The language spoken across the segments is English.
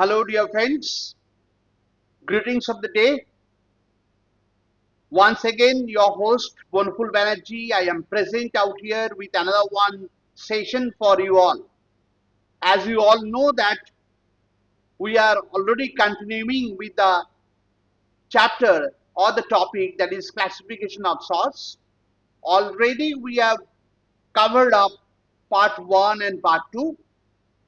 Hello, dear friends. Greetings of the day. Once again, your host, Bonful Banerjee. I am present out here with another one session for you all. As you all know that we are already continuing with the chapter or the topic that is classification of sauce. Already we have covered up part 1 and part 2,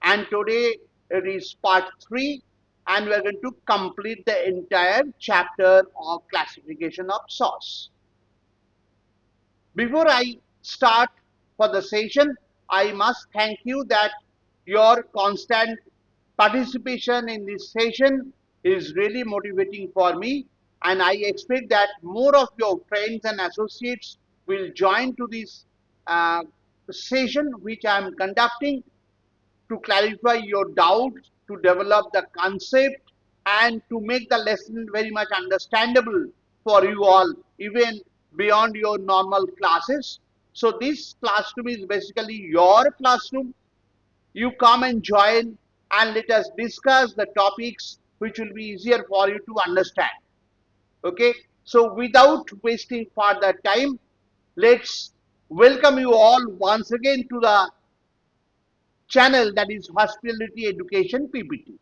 and today it is part 3, and we are going to complete the entire chapter of classification of sauce. Before I start for the session, I must thank you that your constant participation in this session is really motivating for me, and I expect that more of your friends and associates will join to this uh, session which I am conducting to clarify your doubts, to develop the concept, and to make the lesson very much understandable for you all, even beyond your normal classes. So this classroom is basically your classroom. You come and join and let us discuss the topics which will be easier for you to understand. Okay, so without wasting further time, let's welcome you all once again to the channel that is Hospitality Education PPT.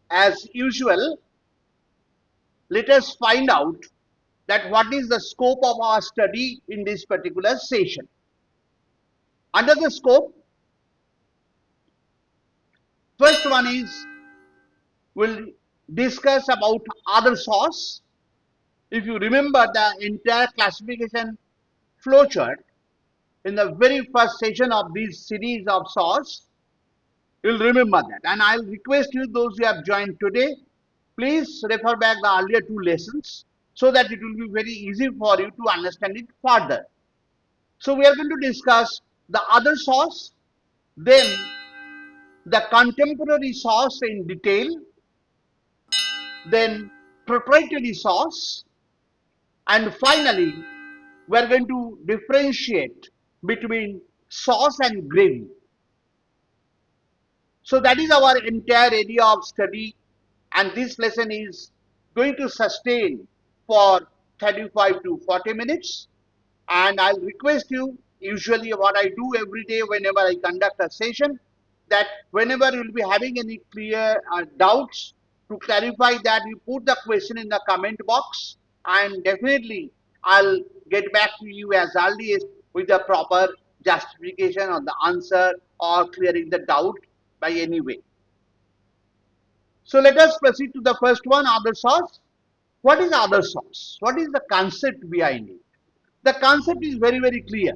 As usual, let us find out that what is the scope of our study in this particular session. Under the scope, first one is we'll discuss about other sauce. If you remember the entire classification flowchart in the very first session of this series of sauce, you'll remember that. And I'll request you, those who have joined today, please refer back the earlier two lessons so that it will be very easy for you to understand it further. So we are going to discuss the other sauce, then the contemporary sauce in detail, then proprietary sauce, and finally we are going to differentiate between sauce and gravy. So that is our entire area of study, and this lesson is going to sustain for 35 to 40 minutes. And I'll request you, usually what I do every day whenever I conduct a session, that whenever you'll be having any clear doubts, to clarify that, you put the question in the comment box, and definitely I'll get back to you as early as with the proper justification of the answer or clearing the doubt by any way. So let us proceed to the first one, other sauce. What is other sauce? What is the concept behind it? The concept is very, very clear.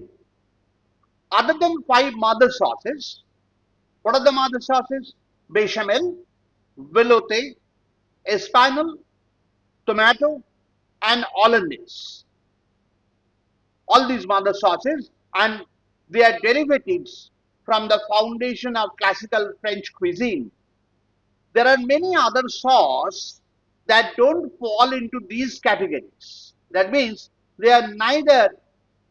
Other than 5 mother sauces, what are the mother sauces? Bechamel, velouté, espanol, tomato, and hollandaise. All these mother sauces, and they are derivatives from the foundation of classical French cuisine. There are many other sauces that don't fall into these categories. That means they are neither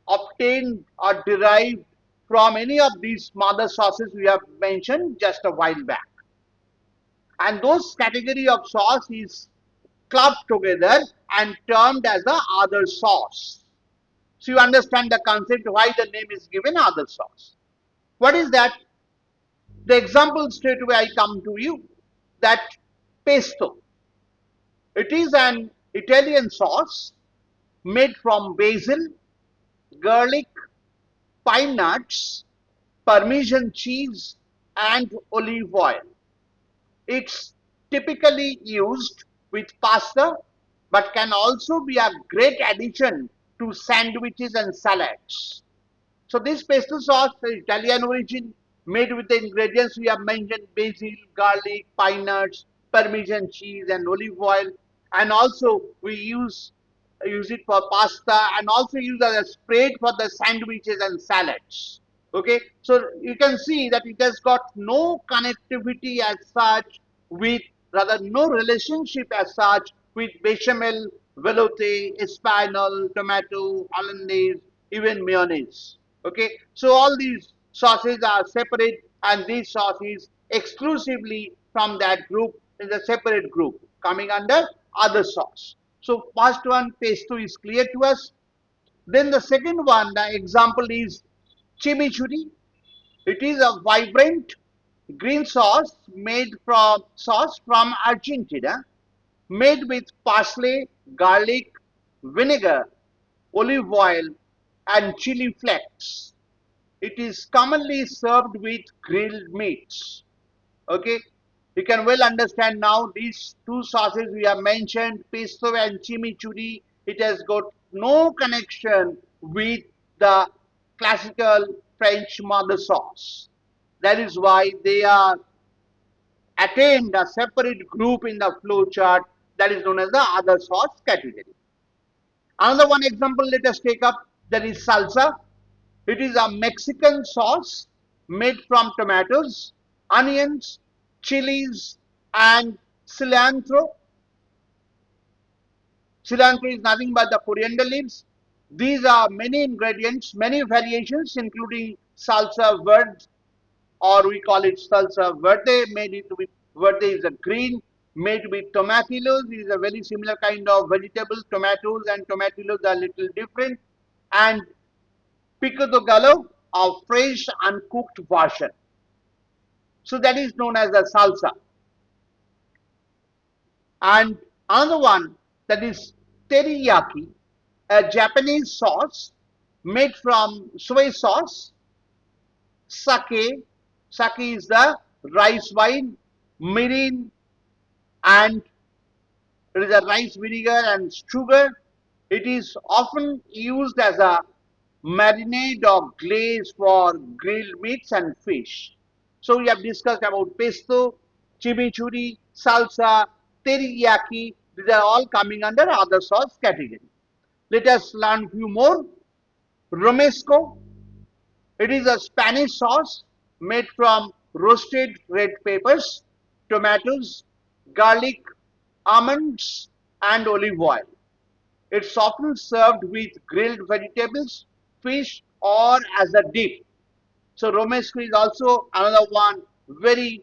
obtained or derived from any of these mother sauces we have mentioned just a while back. And those category of sauce is clubbed together and termed as the other sauce. So you understand the concept why the name is given other sauce. What is that? The example straight away I come to you, that pesto. It is an Italian sauce made from basil, garlic, pine nuts, Parmesan cheese, and olive oil. It's typically used with pasta, but can also be a great addition to sandwiches and salads. So this pesto sauce is Italian origin, made with the ingredients we have mentioned: basil, garlic, pine nuts, Parmesan cheese, and olive oil. And also we use it for pasta, and also use as a spread for the sandwiches and salads. Okay, so you can see that it has got no connectivity as such with rather no relationship as such with bechamel, velouté, espanol, tomato, hollandaise, even mayonnaise. Okay, so all these sauces are separate, and this sauce is exclusively from that group, is a separate group coming under other sauce. So first one, pesto, is clear to us. Then the second one, the example is chimichurri. It is a vibrant green sauce from Argentina, made with parsley, garlic, vinegar, olive oil, and chili flakes. It is commonly served with grilled meats. Okay, you can well understand now these two sauces we have mentioned, pesto and chimichurri. It has got no connection with the classical French mother sauce. That is why they are attained a separate group in the flow chart, that is known as the other sauce category. Another one example let us take up, that is salsa. It is a Mexican sauce made from tomatoes, onions, chilies, and cilantro. Cilantro is nothing but the coriander leaves. These are many ingredients, many variations, including salsa verde, or we call it salsa verde, made it with verde is a green, made with tomatillos. It is a very similar kind of vegetable. Tomatoes and tomatillos are little different. And pico de gallo, a fresh uncooked version. So that is known as the salsa. And another one, that is teriyaki, a Japanese sauce made from soy sauce, sake. Sake is the rice wine, mirin, and it is a rice vinegar and sugar. It is often used as a marinade or glaze for grilled meats and fish. So we have discussed about pesto, chimichurri, salsa, teriyaki. These are all coming under other sauce category. Let us learn few more. Romesco. It is a Spanish sauce made from roasted red peppers, tomatoes, garlic, almonds, and olive oil. It's often served with grilled vegetables, fish, or as a dip. So romesco is also another one very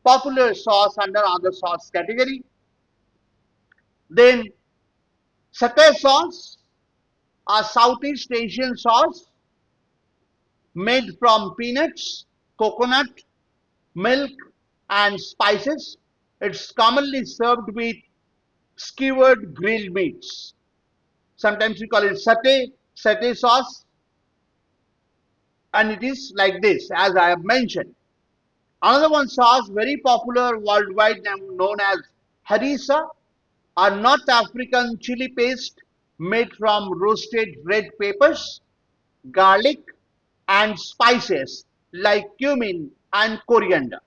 popular sauce under other sauce category. Then satay sauce, a Southeast Asian sauce made from peanuts, coconut, milk, and spices. It's commonly served with skewered grilled meats. Sometimes we call it satay sauce, and it is like this, as I have mentioned. Another one sauce very popular worldwide known as harissa, a North African chili paste made from roasted red peppers, garlic, and spices like cumin and coriander.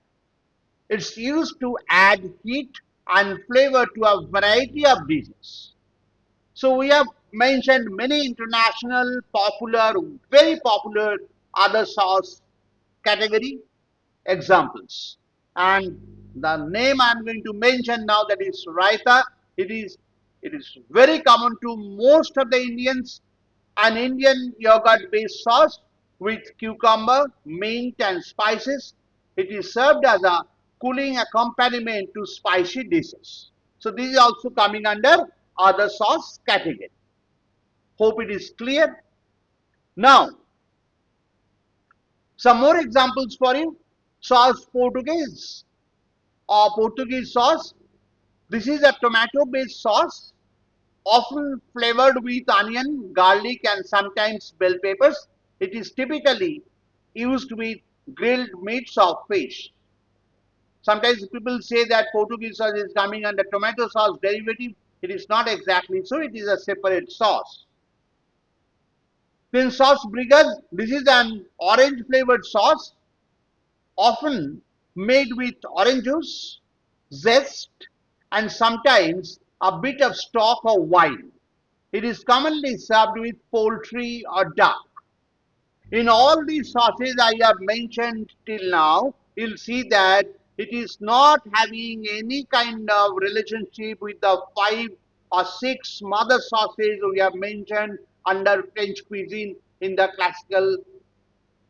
It's used to add heat and flavor to a variety of dishes. So we have mentioned many international popular, very popular other sauce category examples. And the name I am going to mention now, that is raita. It is very common to most of the Indians. An Indian yogurt based sauce with cucumber, mint and spices. It is served as a cooling accompaniment to spicy dishes. So this is also coming under other sauce category. Hope it is clear. Now, some more examples for you. Sauce Portuguese or Portuguese sauce. This is a tomato based sauce, often flavored with onion, garlic, and sometimes bell peppers. It is typically used with grilled meats or fish. Sometimes people say that Portuguese sauce is coming under tomato sauce derivative. It is not exactly so, it is a separate sauce. Then sauce brigas, this is an orange flavored sauce, often made with orange juice, zest, and sometimes a bit of stock or wine. It is commonly served with poultry or duck. In all these sauces I have mentioned till now, you'll see that It is not having any kind of relationship with the 5 or 6 mother sauces we have mentioned under French cuisine in the classical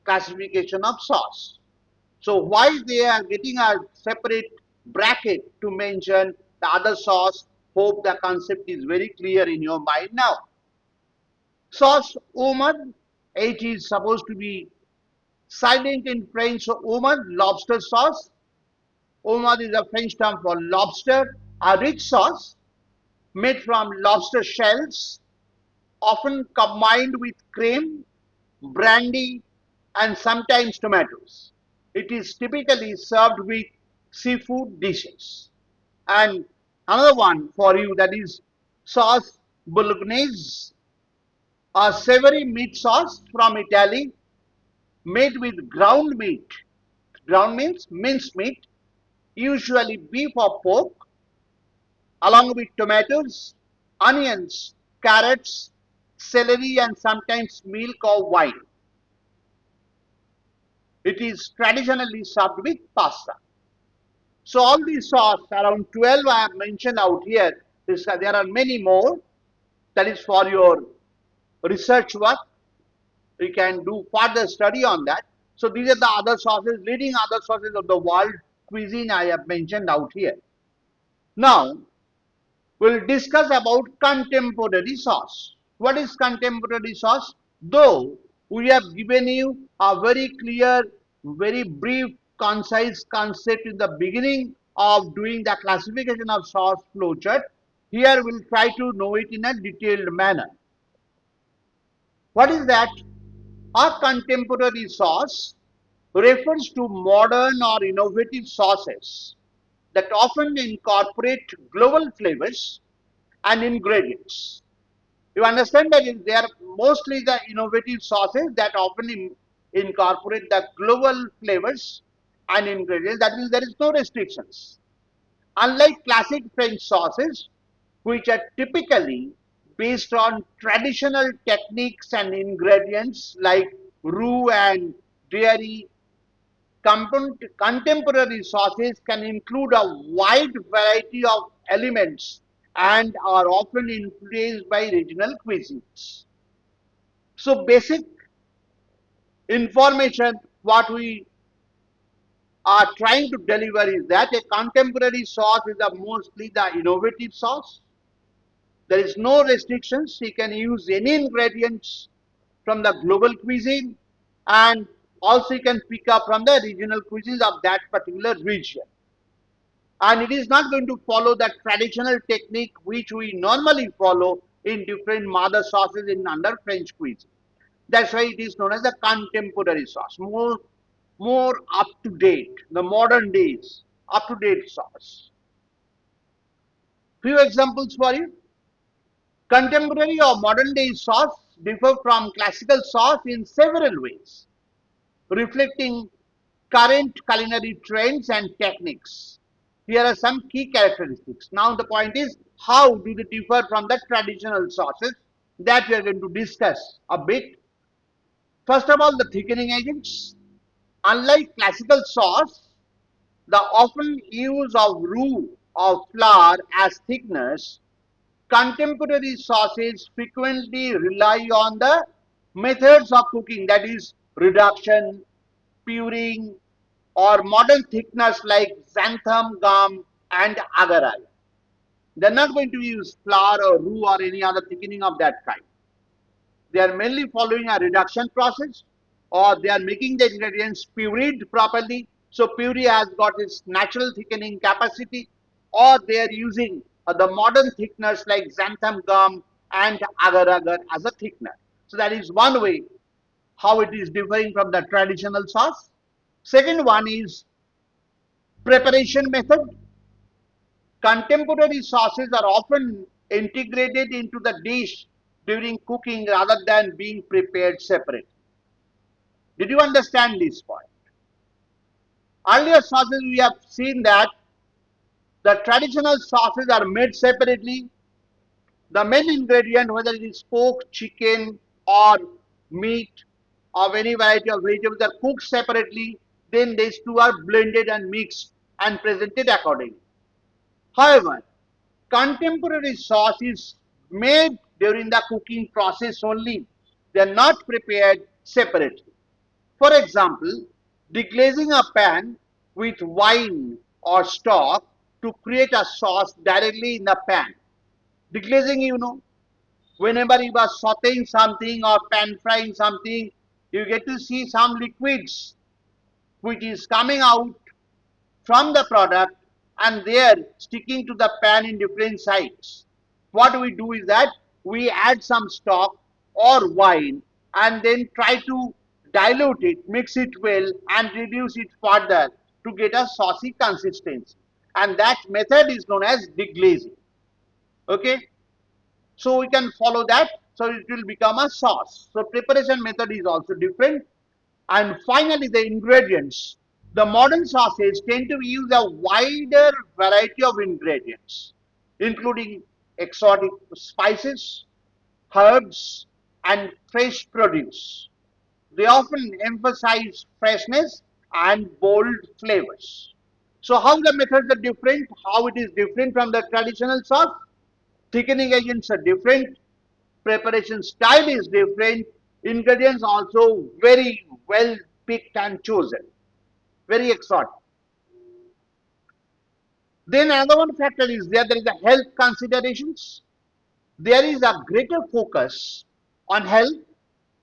classification of sauce. So why they are getting a separate bracket to mention the other sauce? Hope the concept is very clear in your mind now. Sauce omar, it is supposed to be silent in French. So omar, lobster sauce. Omar is a French term for lobster, a rich sauce made from lobster shells, often combined with cream, brandy, and sometimes tomatoes. It is typically served with seafood dishes. And another one for you, that is sauce bolognese, a savory meat sauce from Italy made with ground meat. Ground means minced meat, usually beef or pork, along with tomatoes, onions, carrots, celery, and sometimes milk or wine. It is traditionally served with pasta. So all these sauce, around 12 I have mentioned out here. There are many more. That is for your research work. You can do further study on that. So these are the other sources, leading other sources of the world cuisine I have mentioned out here. Now, we'll discuss about contemporary sauce. What is contemporary sauce? Though we have given you a very clear, very brief, concise concept in the beginning of doing the classification of sauce flowchart, here we'll try to know it in a detailed manner. What is that? A contemporary sauce refers to modern or innovative sauces that often incorporate global flavors and ingredients. You understand that they are mostly the innovative sauces that often incorporate the global flavors and ingredients. That means there is no restrictions. Unlike classic French sauces, which are typically based on traditional techniques and ingredients like roux and dairy, contemporary sauces can include a wide variety of elements and are often influenced by regional cuisines. So basic information what we are trying to deliver is that a contemporary sauce is mostly the innovative sauce. There is no restrictions. You can use any ingredients from the global cuisine, and also you can pick up from the regional cuisines of that particular region. And it is not going to follow the traditional technique which we normally follow in different mother sauces in under French cuisine. That's why it is known as the contemporary sauce, more up to date, the modern days, up to date sauce. Few examples for you. Contemporary or modern day sauce differ from classical sauce in several ways, reflecting current culinary trends and techniques. Here are some key characteristics. Now the point is, how do they differ from the traditional sauces that we are going to discuss a bit. First of all, the thickening agents. Unlike classical sauce, the often use of roux or flour as thickeners, contemporary sauces frequently rely on the methods of cooking, that is reduction, puring, or modern thickeners like xanthan gum and agar agar. They're not going to use flour or roux or any other thickening of that kind. They are mainly following a reduction process, or they are making the ingredients pureed properly. So puree has got its natural thickening capacity, or they are using the modern thickeners like xanthan gum and agar agar as a thickener. So that is one way how it is differing from the traditional sauce. Second one is preparation method. Contemporary sauces are often integrated into the dish during cooking rather than being prepared separately. Did you understand this point? Earlier sauces we have seen that the traditional sauces are made separately. The main ingredient, whether it is pork, chicken, or meat, or any variety of vegetables, are cooked separately. Then these two are blended and mixed, and presented accordingly. However, contemporary sauce is made during the cooking process only. They are not prepared separately. For example, deglazing a pan with wine or stock to create a sauce directly in the pan. Deglazing, whenever you are sauteing something or pan frying something, you get to see some liquids which is coming out from the product and they are sticking to the pan in different sides. What we do is that we add some stock or wine and then try to dilute it, mix it well and reduce it further to get a saucy consistency. And that method is known as deglazing. Okay, so we can follow that, so it will become a sauce. So preparation method is also different. And finally, the ingredients. The modern sauces tend to use a wider variety of ingredients, including exotic spices, herbs, and fresh produce. They often emphasize freshness and bold flavors. So, how the methods are different, how it is different from the traditional sauce? Thickening agents are different, preparation style is different, ingredients also very well picked and chosen, very exotic. Then another one factor is there is a health considerations. There is a greater focus on health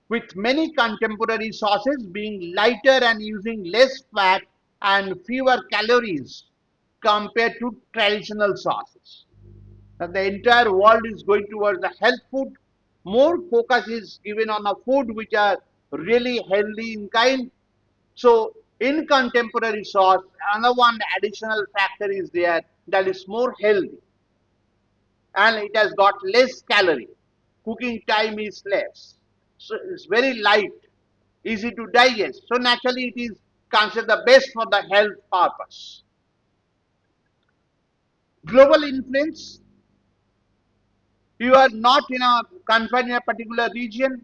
with many contemporary sauces being lighter and using less fat and fewer calories compared to traditional sauces. That the entire world is going towards the health food. More focus is given on a food which are really healthy in kind. So in contemporary sauce, another one additional factor is there that is more healthy and it has got less calorie. Cooking time is less. So it's very light, easy to digest. So naturally it is considered the best for the health purpose. Global influence, you are not in a confined in a particular region.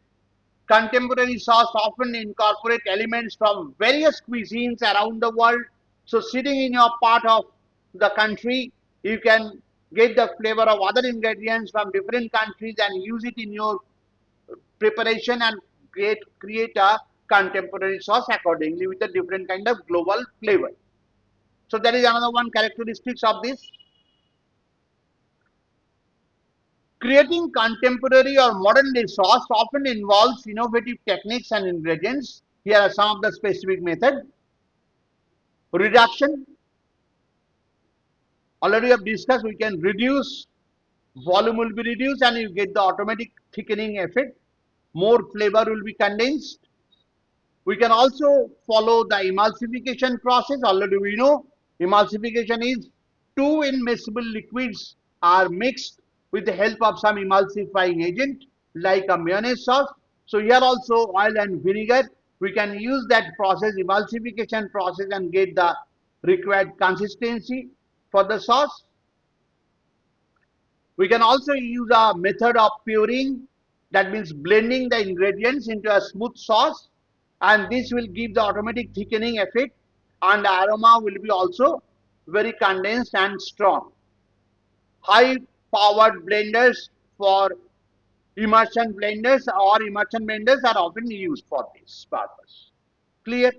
Contemporary sauce often incorporate elements from various cuisines around the world. So sitting in your part of the country, you can get the flavor of other ingredients from different countries and use it in your preparation and create a contemporary sauce accordingly with a different kind of global flavor. So that is another one characteristics of this. Creating contemporary or modern day sauce often involves innovative techniques and ingredients. Here are some of the specific methods. Reduction, already we have discussed, we can reduce, volume will be reduced and you get the automatic thickening effect. More flavor will be condensed. We can also follow the emulsification process. Already we know emulsification is two immiscible liquids are mixed with the help of some emulsifying agent like a mayonnaise sauce. So here also oil and vinegar, we can use that process, emulsification process, and get the required consistency for the sauce. We can also use a method of puring, that means blending the ingredients into a smooth sauce, and this will give the automatic thickening effect and the aroma will be also very condensed and strong. High powered blenders for immersion blenders or immersion blenders are often used for this purpose. Clear?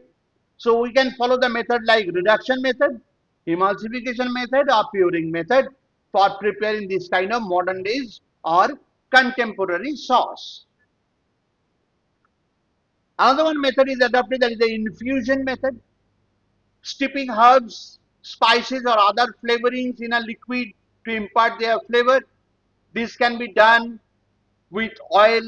So we can follow the method like reduction method, emulsification method or puring method for preparing this kind of modern days or contemporary sauce. Another one method is adopted, that is the infusion method. Steeping herbs, spices or other flavorings in a liquid to impart their flavor. This can be done with oil,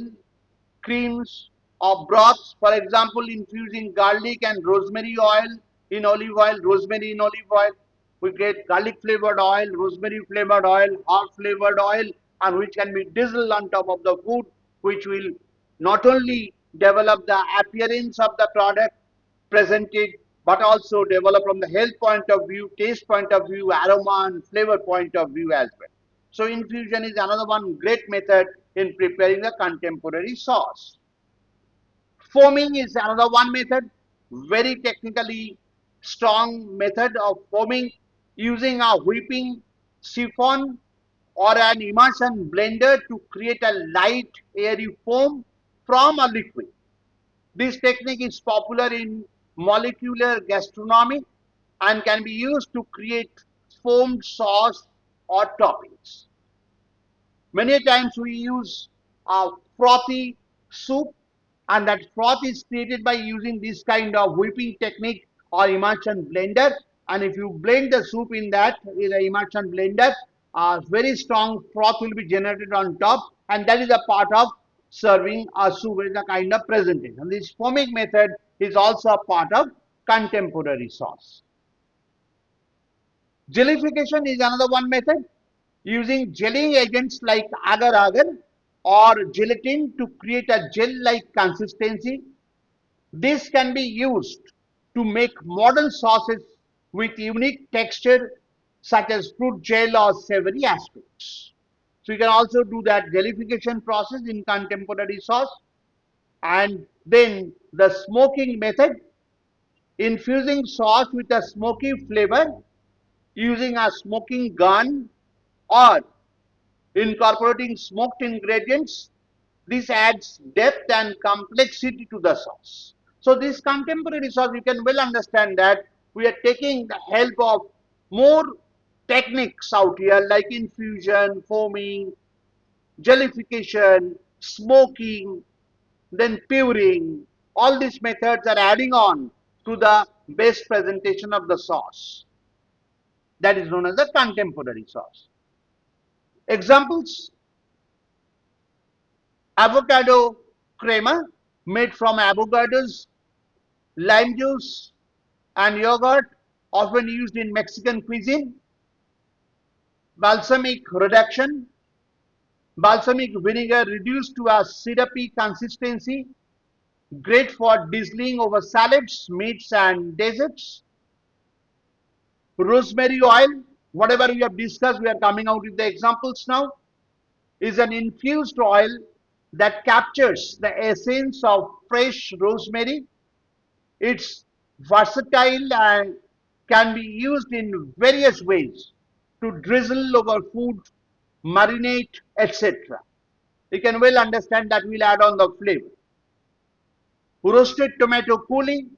creams or broths. For example, infusing garlic and rosemary oil in olive oil, rosemary in olive oil. We get garlic flavored oil, rosemary flavored oil, herb flavored oil, and which can be drizzled on top of the food, which will not only develop the appearance of the product presented, but also develop from the health point of view, taste point of view, aroma and flavor point of view as well. So infusion is another one great method in preparing a contemporary sauce. Foaming is another one method, very technically strong method of foaming. using a whipping siphon or an immersion blender to create a light airy foam from a liquid. This technique is popular in molecular gastronomy and can be used to create foamed sauce or toppings. Many times we use a frothy soup, and that froth is created by using this kind of whipping technique or immersion blender. And if you blend the soup in that with an immersion blender, a very strong froth will be generated on top, and that is a part of serving a soup as a kind of presentation. This foaming method is also a part of contemporary sauce. Jellification is another one method, using gelling agents like agar-agar or gelatin to create a gel-like consistency. This can be used to make modern sauces with unique texture such as fruit gel or savory aspects. So you can also do that jellification process in contemporary sauce. And then the smoking method, infusing sauce with a smoky flavor using a smoking gun or incorporating smoked ingredients. This adds depth and complexity to the sauce. So this contemporary sauce, you can well understand that we are taking the help of more techniques out here like infusion, foaming, jellification, smoking, then puring. All these methods are adding on to the best presentation of the sauce. That is known as the contemporary sauce. Examples: avocado crema made from avocados, lime juice, and yogurt, often used in Mexican cuisine. Balsamic reduction, balsamic vinegar reduced to a syrupy consistency, great for drizzling over salads, meats, and desserts. Rosemary oil, whatever we have discussed, we are coming out with the examples now, is an infused oil that captures the essence of fresh rosemary. It's versatile and can be used in various ways to drizzle over food, marinate, etc. You can well understand that we'll add on the flavor. Roasted tomato cooling.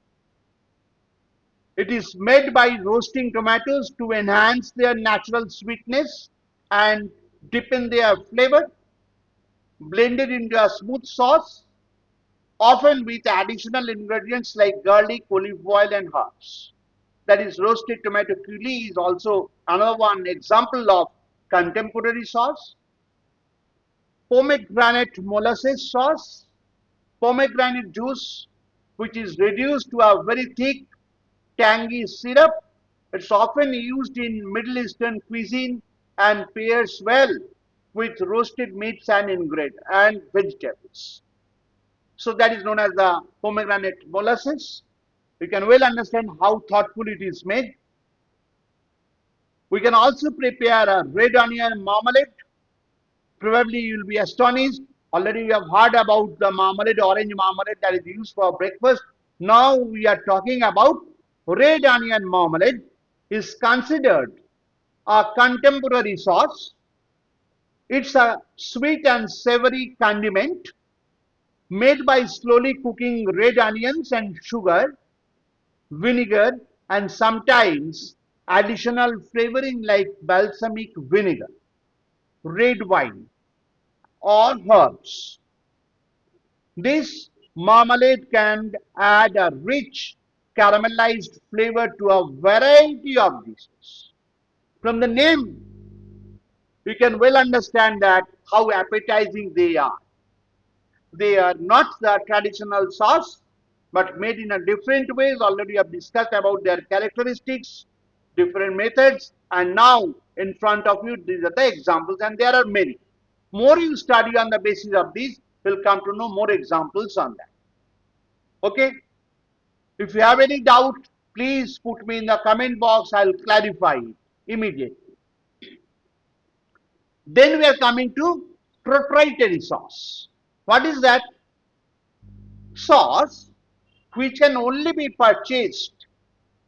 It is made by roasting tomatoes to enhance their natural sweetness and deepen their flavor. Blended into a smooth sauce, often with additional ingredients like garlic, olive oil, and herbs. That is, roasted tomato coulis is also another one example of contemporary sauce. Pomegranate molasses sauce, pomegranate juice, which is reduced to a very thick, tangy syrup. It's often used in Middle Eastern cuisine and pairs well with roasted meats and vegetables. So that is known as the pomegranate molasses. You can well understand how thoughtful it is made. We can also prepare a red onion marmalade. Probably you will be astonished. Already you have heard about the marmalade, orange marmalade that is used for breakfast. Now we are talking about red onion marmalade is considered a contemporary sauce. It's a sweet and savory condiment made by slowly cooking red onions and sugar, vinegar, and sometimes additional flavoring like balsamic vinegar, red wine, or herbs. This marmalade can add a rich caramelized flavor to a variety of dishes. From the name, you can well understand that how appetizing they are. They are not the traditional sauce, but made in a different ways. Already I have discussed about their characteristics, different methods, and now in front of you, these are the examples, and there are many. More you study on the basis of these, will come to know more examples on that. Okay? If you have any doubt, please put me in the comment box. I'll clarify it immediately. Then we are coming to proprietary sauce. What is that? Sauce which can only be purchased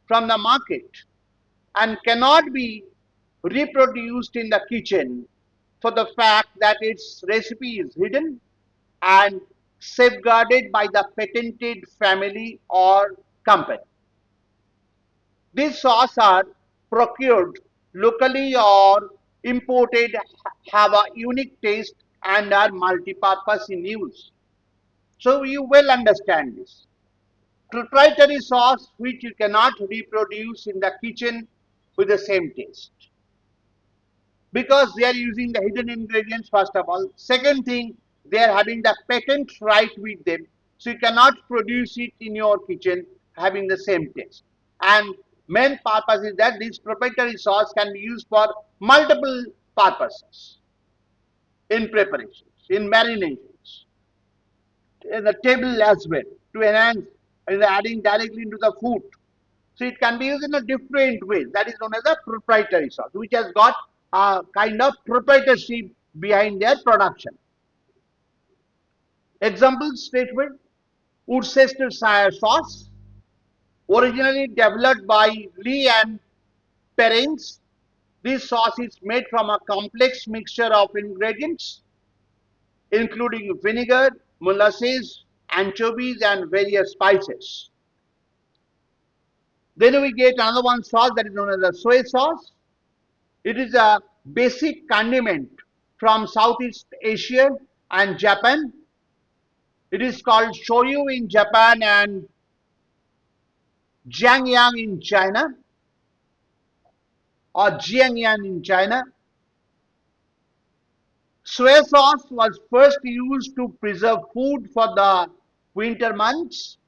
from the market and cannot be reproduced in the kitchen for the fact that its recipe is hidden and safeguarded by the patented family or company. These sauces are procured locally or imported, have a unique taste, and are multi-purpose in use. So you will understand this. Proprietary sauce which you cannot reproduce in the kitchen with the same taste, because they are using the hidden ingredients first of all. Second thing, they are having the patent right with them, so you cannot produce it in your kitchen having the same taste. And main purpose is that this proprietary sauce can be used for multiple purposes in preparations, in marinations, in the table as well, to enhance and adding directly into the food. So it can be used in a different way. That is known as a proprietary sauce, which has got a kind of proprietorship behind their production. Example statement: Worcester sauce, originally developed by Lee and Perrins. This sauce is made from a complex mixture of ingredients, including vinegar, molasses, anchovies, and various spices. Then we get another one sauce that is known as the soy sauce. It is a basic condiment from Southeast Asia and Japan. It is called shoyu in Japan and jiangyang in China, or jiangyang in China. Soy sauce was first used to preserve food for the winter months,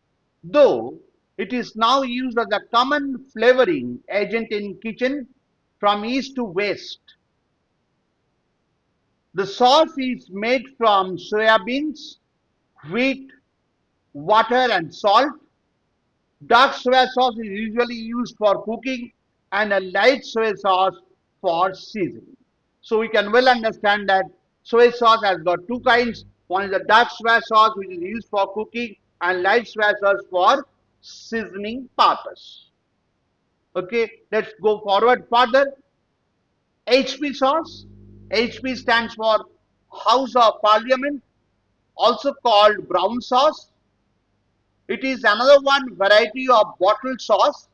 though it is now used as a common flavoring agent in kitchen from east to west. The sauce is made from soya beans, wheat, water, and salt. Dark soy sauce is usually used for cooking and a light soy sauce for seasoning. So we can well understand that soy sauce has got two kinds. One is the dark soy sauce which is used for cooking, and light soy sauce for seasoning purpose. Okay, let's go forward further. HP sauce. HP stands for House of Parliament, also called brown sauce. It is another one variety of bottled sauce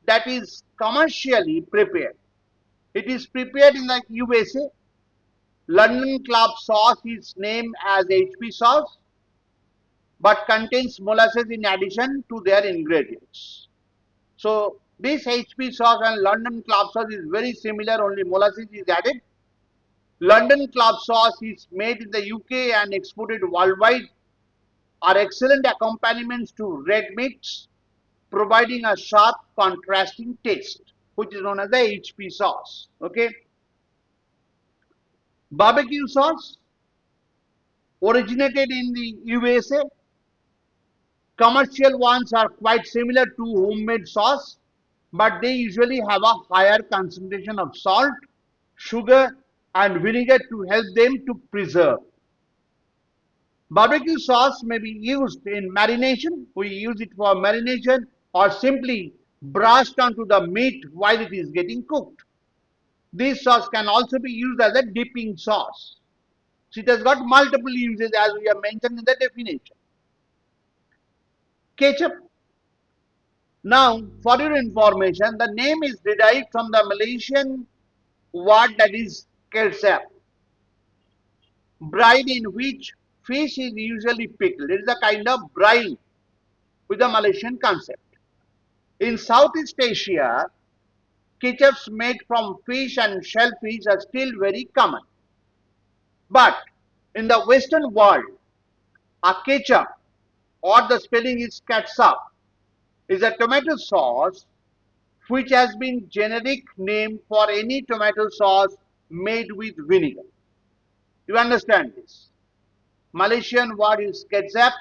that is commercially prepared. It is prepared in the USA. London Club sauce is named as HP sauce but contains molasses in addition to their ingredients. So this HP sauce and London Club sauce is very similar, only molasses is added. London Club sauce is made in the UK and exported worldwide, are excellent accompaniments to red meats, providing a sharp contrasting taste, which is known as the HP sauce. Okay. Barbecue sauce originated in the USA. Commercial ones are quite similar to homemade sauce, but they usually have a higher concentration of salt, sugar, and vinegar to help them to preserve. Barbecue sauce may be used in marination. We use it for marination, or simply brushed onto the meat while it is getting cooked. This sauce can also be used as a dipping sauce. So it has got multiple uses as we have mentioned in the definition. Ketchup. Now, for your information, the name is derived from the Malaysian word that is ketchup, brine in which fish is usually pickled. It is a kind of brine with a Malaysian concept. In Southeast Asia, ketchups made from fish and shellfish are still very common. But in the Western world, a ketchup, or the spelling is catsup, is a tomato sauce which has been generic name for any tomato sauce made with vinegar. You understand this? Malaysian word is ketchup.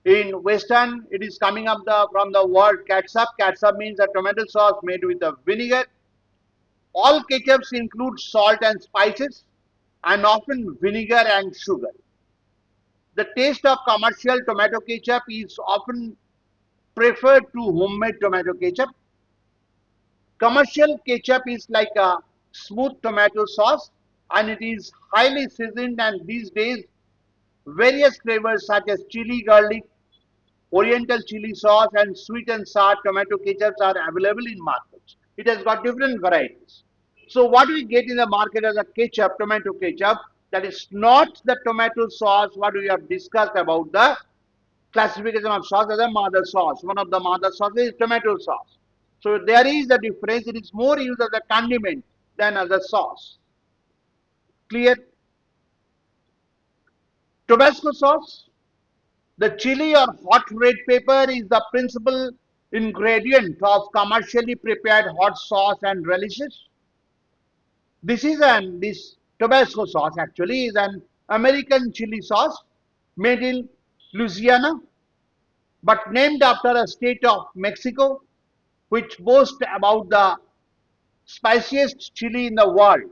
In Western, it is coming up from the word catsup. Catsup means a tomato sauce made with a vinegar. All ketchups include salt and spices, and often vinegar and sugar. The taste of commercial tomato ketchup is often preferred to homemade tomato ketchup. Commercial ketchup is like a smooth tomato sauce and it is highly seasoned, and these days various flavors such as chili garlic, oriental chili sauce and sweet and sour tomato ketchups are available in markets. It has got different varieties. So what we get in the market as a ketchup, tomato ketchup, that is not the tomato sauce what we have discussed about the classification of sauce as a mother sauce. One of the mother sauces is tomato sauce. So there is a difference. It is more used as a condiment than as a sauce. Clear? Tabasco sauce. The chili or hot red pepper is the principal ingredient of commercially prepared hot sauce and relishes. This Tabasco sauce actually is an American chili sauce made in Louisiana, but named after a state of Mexico, which boasts about the spiciest chili in the world.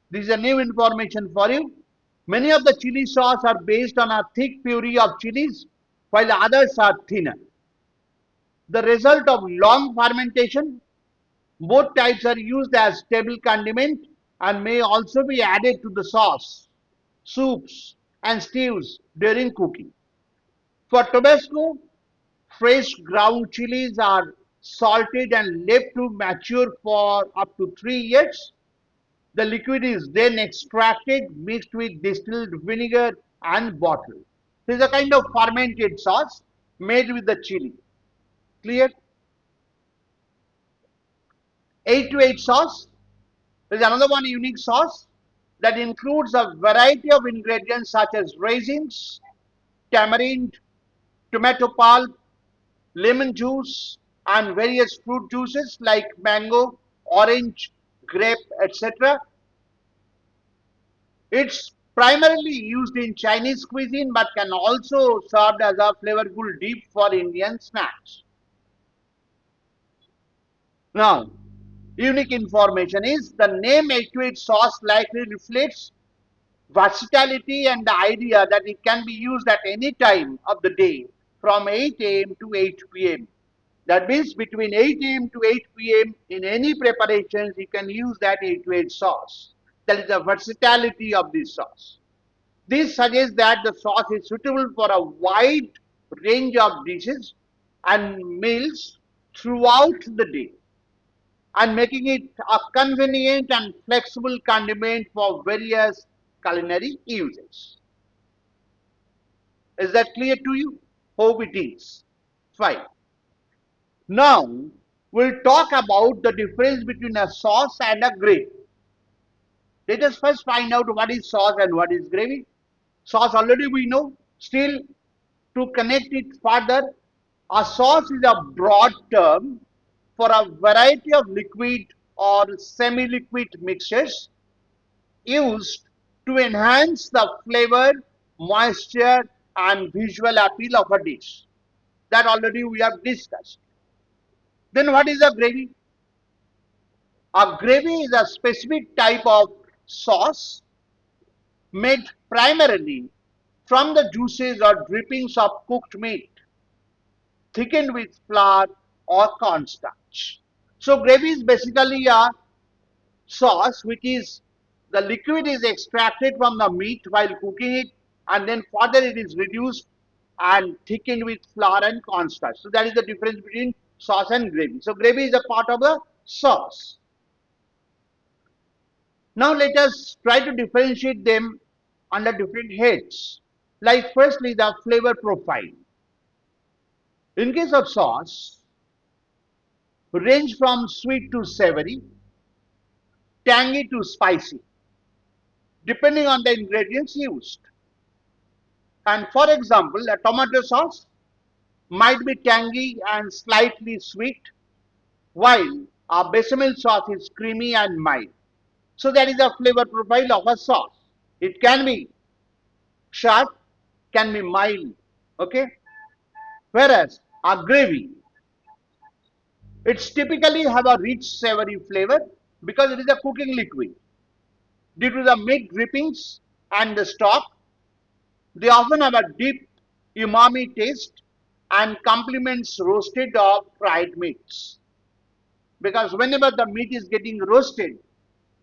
This is a new information for you. Many of the chili sauce are based on a thick puree of chilies, while others are thinner. The result of long fermentation, both types are used as table condiment and may also be added to the sauce, soups, and stews during cooking. For Tabasco, fresh ground chilies are salted and left to mature for up to 3 years. The liquid is then extracted, mixed with distilled vinegar and bottled. This is a kind of fermented sauce made with the chili. Clear? 8 to 8 sauce is another one unique sauce that includes a variety of ingredients such as raisins, tamarind, tomato pulp, lemon juice, and various fruit juices like mango, orange, grape, etc. It's primarily used in Chinese cuisine but can also served as a flavorful dip for Indian snacks. Now, unique information is the name equate sauce likely reflects versatility and the idea that it can be used at any time of the day from 8 a.m. to 8 p.m. That means between 8 a.m. to 8 p.m. in any preparations you can use that 8 to 8 sauce. That is the versatility of this sauce. This suggests that the sauce is suitable for a wide range of dishes and meals throughout the day and making it a convenient and flexible condiment for various culinary uses. Is that clear to you? Hope it is. Fine. Now, we'll talk about the difference between a sauce and a gravy. Let us first find out what is sauce and what is gravy. Sauce already we know. Still, to connect it further, a sauce is a broad term for a variety of liquid or semi-liquid mixtures used to enhance the flavor, moisture, and visual appeal of a dish. That already we have discussed. Then what is a gravy? A gravy is a specific type of sauce made primarily from the juices or drippings of cooked meat, thickened with flour or cornstarch. So gravy is basically a sauce which is the liquid is extracted from the meat while cooking it, and then further it is reduced and thickened with flour and cornstarch. So that is the difference between sauce and gravy. So gravy is a part of the sauce. Now let us try to differentiate them under different heads. Like firstly the flavor profile. In case of sauce, range from sweet to savory, tangy to spicy, depending on the ingredients used. And for example, a tomato sauce might be tangy and slightly sweet, while a bechamel sauce is creamy and mild. So that is the flavor profile of a sauce. It can be sharp, can be mild, okay? Whereas a gravy, it's typically have a rich savory flavor because it is a cooking liquid. Due to the meat drippings and the stock, they often have a deep umami taste and complements roasted or fried meats. because whenever the meat is getting roasted,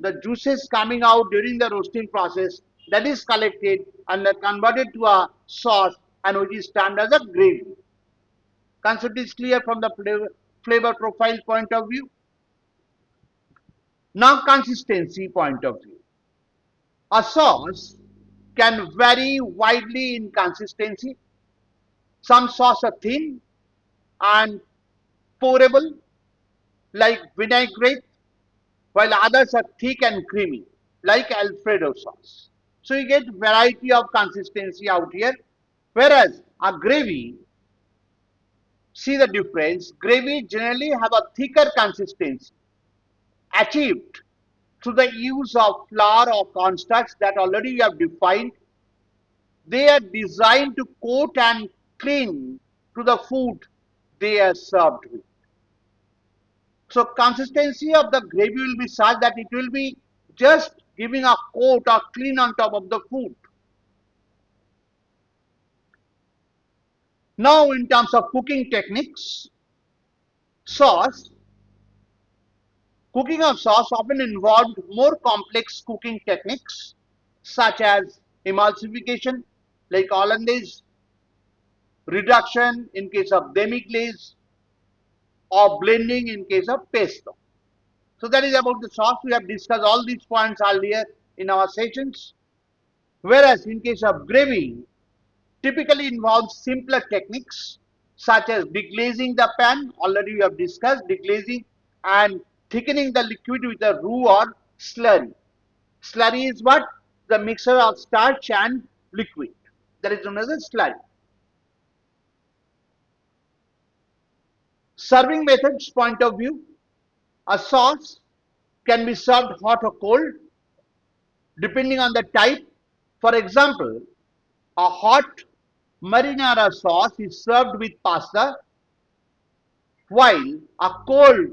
the juices coming out during the roasting process, that is collected and converted to a sauce, and which is termed as a gravy. Concept is clear from the flavor profile point of view. Now consistency point of view. A sauce can vary widely in consistency. Some sauce are thin and pourable like vinaigrette, while others are thick and creamy like Alfredo sauce. So you get variety of consistency out here. Whereas a gravy, see the difference, gravy generally have a thicker consistency achieved through the use of flour or constructs that already you have defined. They are designed to coat and cling to the food they are served with. So consistency of the gravy will be such that it will be just giving a coat or clean on top of the food. Now in terms of cooking techniques, sauce, cooking of sauce often involved more complex cooking techniques such as emulsification like hollandaise, reduction in case of demi-glace, or blending in case of pesto. So that is about the sauce. We have discussed all these points earlier in our sessions. Whereas in case of gravy, typically involves simpler techniques such as deglazing the pan, already we have discussed deglazing, and thickening the liquid with a roux or slurry. Slurry is what? The mixture of starch and liquid. That is known as a slurry. Serving methods point of view, a sauce can be served hot or cold depending on the type. For example, a hot marinara sauce is served with pasta, while a cold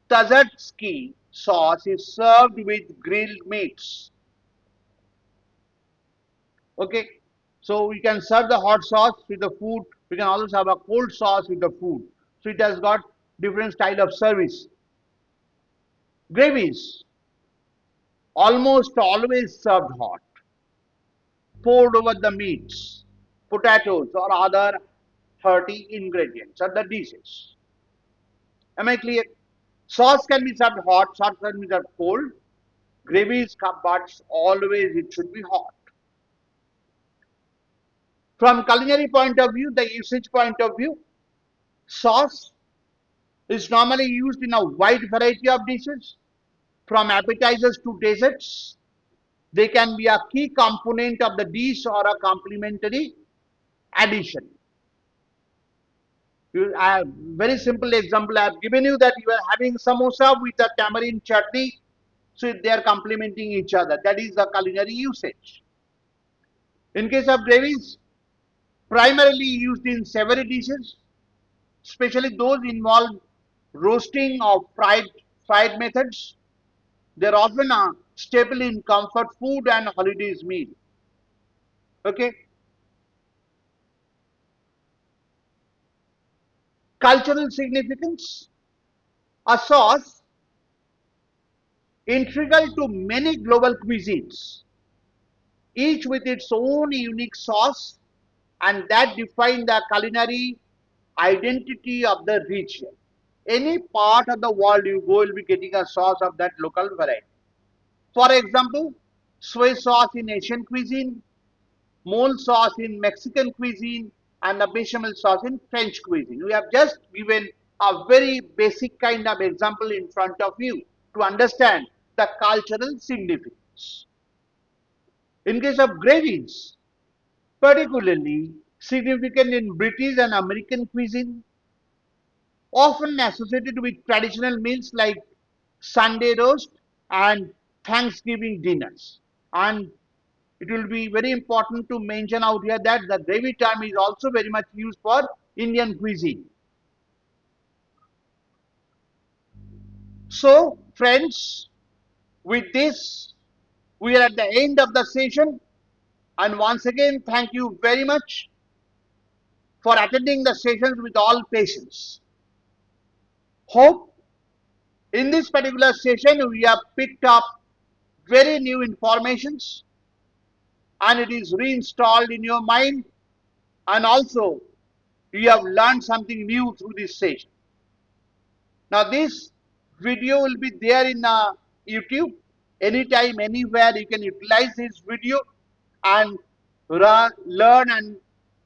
tzatziki sauce is served with grilled meats. Okay, so we can serve the hot sauce with the food. We can also have a cold sauce with the food. So it has got different style of service. Gravies almost always served hot, poured over the meats, potatoes, or other hearty ingredients or the dishes. Am I clear? Sauce can be served hot, sauce can be served cold. Gravy is but always it should be hot. From culinary point of view, the usage point of view, sauce is normally used in a wide variety of dishes, from appetizers to desserts. They can be a key component of the dish or a complementary addition. A very simple example I have given you, that you are having samosa with a tamarind chutney, so they are complementing each other. That is the culinary usage. In case of gravies, primarily used in savory dishes, especially those involve roasting or fried methods. They are often a staple in comfort food and holidays meal. Okay. Cultural significance. A sauce integral to many global cuisines, each with its own unique sauce, and that define the culinary identity of the region. Any part of the world you go, will be getting a sauce of that local variety. For example, soy sauce in Asian cuisine, mole sauce in Mexican cuisine, and the bechamel sauce in French cuisine. We have just given a very basic kind of example in front of you to understand the cultural significance. In case of gravies, particularly significant in British and American cuisine, often associated with traditional meals like Sunday roast and Thanksgiving dinners. And it will be very important to mention out here that the gravy term is also very much used for Indian cuisine. So, friends, with this, we are at the end of the session. And once again, thank you very much for attending the sessions with all patience. Hope in this particular session we have picked up very new informations and it is reinstalled in your mind, and also you have learned something new through this session. Now this video will be there in YouTube. Anytime, anywhere you can utilize this video and learn and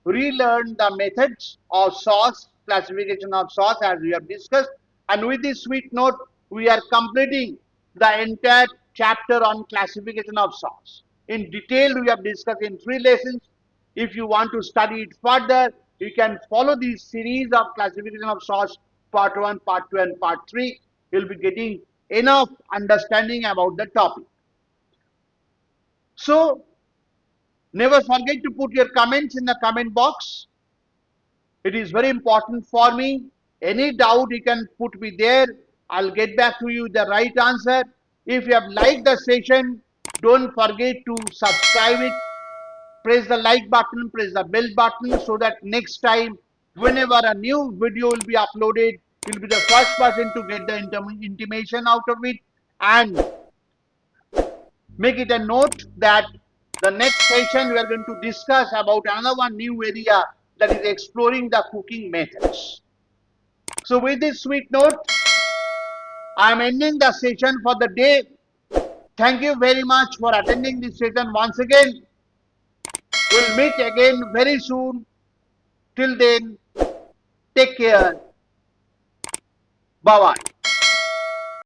relearn the methods of sauce, classification of sauce as we have discussed. And with this sweet note, we are completing the entire chapter on classification of sauce. In detail, we have discussed in 3 lessons. If you want to study it further, you can follow this series of classification of sauce, part 1, part 2, and part 3. You'll be getting enough understanding about the topic. So, never forget to put your comments in the comment box. It is very important for me. Any doubt you can put me there. I'll get back to you the right answer. If you have liked the session, don't forget to subscribe it. Press the like button, press the bell button so that next time whenever a new video will be uploaded, you'll be the first person to get the intimation out of it. And make it a note that the next session we are going to discuss about another one new area, that is exploring the cooking methods. So with this sweet note, I am ending the session for the day. Thank you very much for attending this session once again. We'll meet again very soon. Till then, take care. Bye-bye.